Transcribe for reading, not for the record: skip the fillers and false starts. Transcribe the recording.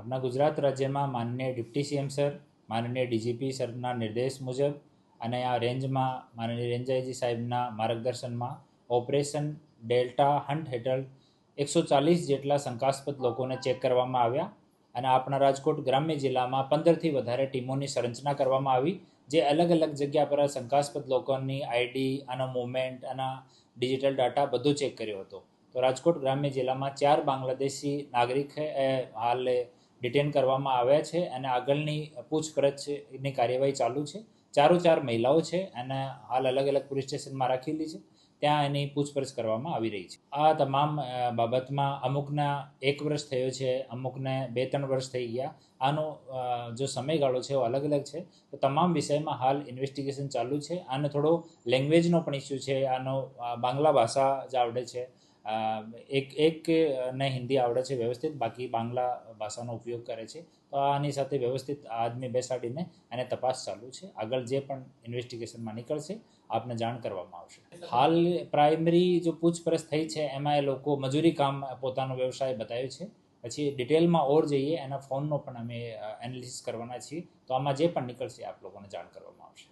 આપણા ગુજરાત રાજ્યમાં માનનીય ડિપ્ટી સીએમ સર, માનનીય ડીજીપી સરના નિર્દેશ મુજબ અને આ રેન્જમાં માનનીય રેન્જ આઈજી સાહેબના માર્ગદર્શનમાં ઓપરેશન ડેલ્ટા હન્ટ હેઠળ 140 જેટલા શંકાસ્પદ લોકોને ચેક કરવામાં આવ્યા અને આપણા રાજકોટ ગ્રામ્ય જિલ્લામાં 15થી વધારે ટીમોની સંરચના કરવામાં આવી, જે અલગ અલગ જગ્યા પર શંકાસ્પદ લોકોની આઈડી, આનો મૂવમેન્ટ, આના ડિજિટલ ડાટા બધું ચેક કર્યો હતો. તો રાજકોટ ગ્રામ્ય જિલ્લામાં 4 બાંગ્લાદેશી નાગરિક હાલ ડિટેન કરવામાં આવ્યા છે અને આગળની પૂછપરછની કાર્યવાહી ચાલુ છે. 4 મહિલાઓ છે અને હાલ અલગ અલગ પોલીસ સ્ટેશનમાં રાખેલી છે, ત્યાં એની પૂછપરછ કરવામાં આવી રહી છે. આ તમામ બાબતમાં અમુકના 1 વર્ષ થયો છે, અમુકને 2-3 વર્ષ થઈ ગયા. આનો જો સમયગાળો છે એ અલગ અલગ છે. તો તમામ વિષયમાં હાલ ઇન્વેસ્ટિગેશન ચાલુ છે. આનો થોડો લેંગ્વેજનો પણ ઇસ્યુ છે. આનો બાંગ્લા ભાષા જ આવડે છે, એક ને હિન્દી આવડે છે વ્યવસ્થિત, બાકી બાંગ્લા ભાષાનો ઉપયોગ કરે છે. તો આની સાથે વ્યવસ્થિત આદમી બેસાડીને અને તપાસ ચાલુ છે. આગળ જે પણ ઇન્વેસ્ટિગેશનમાં નીકળશે આપને જાણ કરવામાં આવશે. હાલ પ્રાઇમરી જો પૂછપરછ થઈ છે એમાં એ લોકો મજૂરી કામ પોતાનો વ્યવસાય બતાવ્યો છે. પછી ડિટેલમાં ઓર જઈએ એના ફોનનો પણ અમે એનાલિસિસ કરવાના છીએ. તો આમાં જે પણ નીકળશે આપ લોકોને જાણ કરવામાં આવશે.